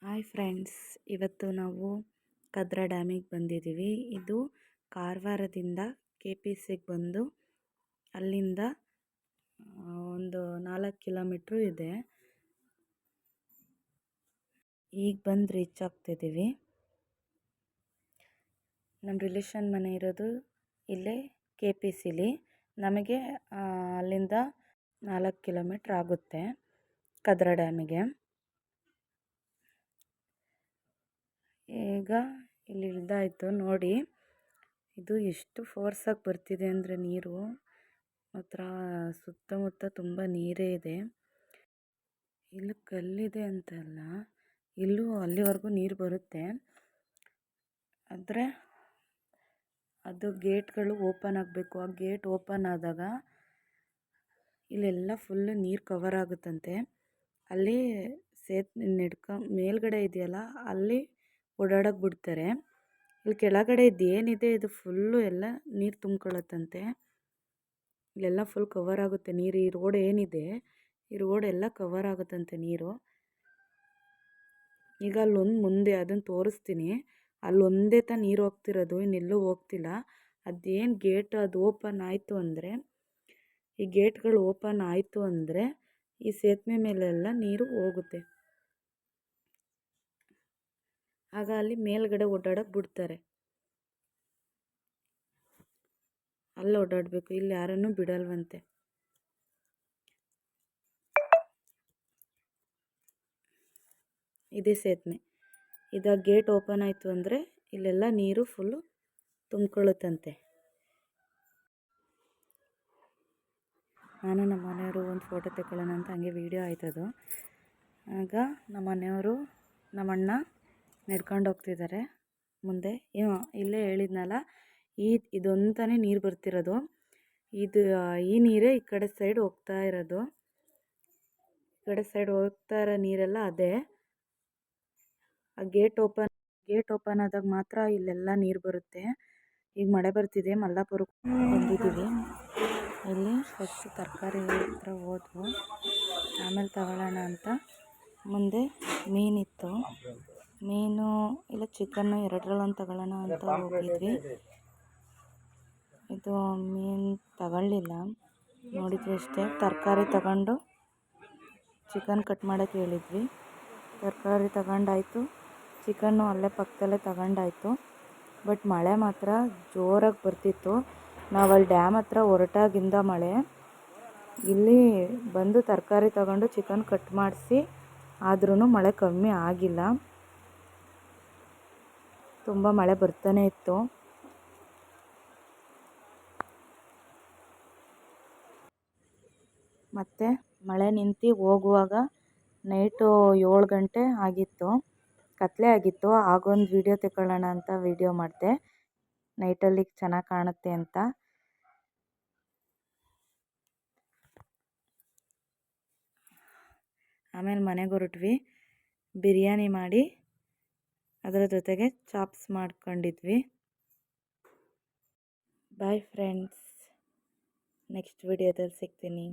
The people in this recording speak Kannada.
ಹಾಯ್ ಫ್ರೆಂಡ್ಸ್, ಇವತ್ತು ನಾವು ಕದ್ರಾ ಡ್ಯಾಮಿಗೆ ಬಂದಿದ್ದೀವಿ. ಇದು ಕಾರವಾರದಿಂದ KPCಗೆ ಬಂದು ಅಲ್ಲಿಂದ ಒಂದು 4 ಕಿಲೋಮೀಟ್ರು ಇದೆ. ಈಗ ಬಂದು ರೀಚ್ ಆಗ್ತಿದ್ದೀವಿ. ನಮ್ಮ ರಿಲೇಷನ್ ಮನೆ ಇರೋದು ಇಲ್ಲೇ KPCಲಿ. ನಮಗೆ ಅಲ್ಲಿಂದ 4 ಕಿಲೋಮೀಟ್ರ್ ಆಗುತ್ತೆ ಕದ್ರಾ ಡ್ಯಾಮಿಗೆ. ಈಗ ಇಲ್ಲಿ ಇಳಿದಾಯಿತು ನೋಡಿ. ಇದು ಎಷ್ಟು ಫೋರ್ಸಾಗಿ ಬರ್ತಿದೆ ಅಂದರೆ ನೀರು ಮಾತ್ರ. ಸುತ್ತಮುತ್ತ ತುಂಬ ನೀರೇ ಇದೆ. ಇಲ್ಲಿ ಕಲ್ಲಿದೆ ಅಂತಲ್ಲ, ಇಲ್ಲೂ ಅಲ್ಲಿವರೆಗೂ ನೀರು ಬರುತ್ತೆ. ಆದರೆ ಅದು ಗೇಟ್ಗಳು ಓಪನ್ ಆಗಬೇಕು. ಆ ಗೇಟ್ ಓಪನ್ ಆದಾಗ ಇಲ್ಲೆಲ್ಲ ಫುಲ್ಲು ನೀರು ಕವರ್ ಆಗುತ್ತಂತೆ. ಅಲ್ಲಿ ಮೇಲ್ಗಡೆ ಇದೆಯಲ್ಲ, ಅಲ್ಲಿ ಓಡಾಡೋಕೆ ಬಿಡ್ತಾರೆ. ಇಲ್ಲಿ ಕೆಳಗಡೆ ಏನಿದೆ ಇದು ಫುಲ್ಲು ಎಲ್ಲ ನೀರು ತುಂಬ್ಕೊಳ್ಳುತ್ತಂತೆ. ಇಲ್ಲೆಲ್ಲ ಫುಲ್ ಕವರ್ ಆಗುತ್ತೆ ನೀರು. ಈ ರೋಡ್ ಏನಿದೆ, ಈ ರೋಡ್ ಎಲ್ಲ ಕವರ್ ಆಗುತ್ತಂತೆ ನೀರು. ಈಗ ಅಲ್ಲೊಂದು ಮುಂದೆ ಅದನ್ನು ತೋರಿಸ್ತೀನಿ. ಅಲ್ಲೊಂದೇ ನೀರು ಹೋಗ್ತಿರೋದು, ಇನ್ನೆಲ್ಲೂ ಹೋಗ್ತಿಲ್ಲ. ಅದೇನು ಗೇಟ್ ಅದು ಓಪನ್ ಆಯಿತು ಅಂದರೆ, ಈ ಗೇಟ್ಗಳು ಓಪನ್ ಆಯಿತು ಅಂದರೆ ಈ ಸೇತುವೆ ಮೇಲೆಲ್ಲ ನೀರು ಹೋಗುತ್ತೆ. ಆಗ ಅಲ್ಲಿ ಮೇಲ್ಗಡೆ ಓಡಾಡೋಕೆ ಬಿಡ್ತಾರೆ. ಅಲ್ಲಿ ಓಡಾಡಬೇಕು, ಇಲ್ಲಿ ಯಾರನ್ನೂ ಬಿಡಲ್ವಂತೆ. ಇದೇ ಸೇತುವೆ. ಇದಾಗ ಗೇಟ್ ಓಪನ್ ಆಯಿತು ಅಂದರೆ ಇಲ್ಲೆಲ್ಲ ನೀರು ಫುಲ್ಲು ತುಂಬಿಕೊಳ್ಳುತ್ತಂತೆ. ನಾನು ನಮ್ಮ ಮನೆಯವರು ಒಂದು ಫೋಟೋ ತಗೊಳ್ಳೋಣ ಅಂತ ಹಂಗೆ ವೀಡಿಯೋ ಆಯ್ತದು. ಆಗ ನಮ್ಮ ಮನೆಯವರು ನಮ್ಮಣ್ಣ ನಡ್ಕೊಂಡು ಹೋಗ್ತಿದ್ದಾರೆ ಮುಂದೆ. ಇಲ್ಲೇ ಹೇಳಿದ್ನಲ್ಲ, ಇದೊಂದೇ ನೀರು ಬರ್ತಿರೋದು. ಈ ನೀರೇ ಈ ಕಡೆ ಸೈಡ್ ಹೋಗ್ತಾ ಇರೋದು. ಈ ಕಡೆ ಸೈಡ್ ಹೋಗ್ತಾ ಇರೋ ನೀರೆಲ್ಲ ಅದೇ. ಆ ಗೇಟ್ ಓಪನ್ ಆದಾಗ ಮಾತ್ರ ಇಲ್ಲೆಲ್ಲ ನೀರು ಬರುತ್ತೆ. ಈಗ ಮಳೆ ಬರ್ತಿದೆ. ಮಲ್ಲಾಪುರಕ್ಕೆ ಬಂದಿದ್ದೀವಿ. ಇಲ್ಲಿ ಫಸ್ಟ್ ತರಕಾರಿ ಹತ್ರ ಹೋದ್ವು, ಆಮೇಲೆ ತಗೊಳ್ಳೋಣ ಅಂತ. ಮುಂದೆ ಮೀನಿತ್ತು. ಮೀನು ಇಲ್ಲ ಚಿಕನ್ನು ಎರಡರಲ್ಲಿ ಒಂದು ತಗೊಳ್ಳೋಣ ಅಂತ ಹೋಗಿದ್ವಿ. ಇದು ಮೀನು ತಗೊಳ್ಳಿಲ್ಲ, ನೋಡಿದ್ವಿ ಅಷ್ಟೇ. ತರಕಾರಿ ತಗೊಂಡು ಚಿಕನ್ ಕಟ್ ಮಾಡೋಕ್ಕೆ ಹೇಳಿದ್ವಿ. ತರಕಾರಿ ತಗೊಂಡಾಯ್ತು, ಚಿಕನ್ನು ಅಲ್ಲೇ ಪಕ್ಕದಲ್ಲೇ ತಗೊಂಡಾಯ್ತು. ಬಟ್ ಮಳೆ ಮಾತ್ರ ಜೋರಾಗಿ ಬರ್ತಿತ್ತು. ನಾವಲ್ಲಿ ಡ್ಯಾಮ್ ಹತ್ರ ಹೊರಟಾಗಿಂದ ಮಳೆ. ಇಲ್ಲಿ ಬಂದು ತರಕಾರಿ ತಗೊಂಡು ಚಿಕನ್ ಕಟ್ ಮಾಡಿಸಿ ಆದ್ರೂ ಮಳೆ ಕಮ್ಮಿ ಆಗಿಲ್ಲ. ತುಂಬ ಮಳೆ ಬರ್ತಾನೆ ಇತ್ತು. ಮತ್ತು ಮಳೆ ನಿಂತು ಹೋಗುವಾಗ ನೈಟು 7 ಗಂಟೆ ಆಗಿತ್ತು, ಕತ್ಲೆ ಆಗಿತ್ತು. ಆಗೊಂದು ವೀಡಿಯೋ ತಗೊಳ್ಳೋಣ ಅಂತ ವೀಡಿಯೋ ಮಾಡಿದೆ, ನೈಟಲ್ಲಿ ಚೆನ್ನಾಗಿ ಕಾಣುತ್ತೆ ಅಂತ. ಆಮೇಲೆ ಮನೆಗೆ ಹೊರಟ್ವಿ. ಬಿರಿಯಾನಿ ಮಾಡಿ ಅದರ ಜೊತೆಗೆ ಚಾಪ್ಸ್ ಮಾಡ್ಕೊಂಡಿದ್ವಿ. ಬಾಯ್ ಫ್ರೆಂಡ್ಸ್, ನೆಕ್ಸ್ಟ್ ವಿಡಿಯೋದಲ್ಲಿ ಸಿಗ್ತೀನಿ.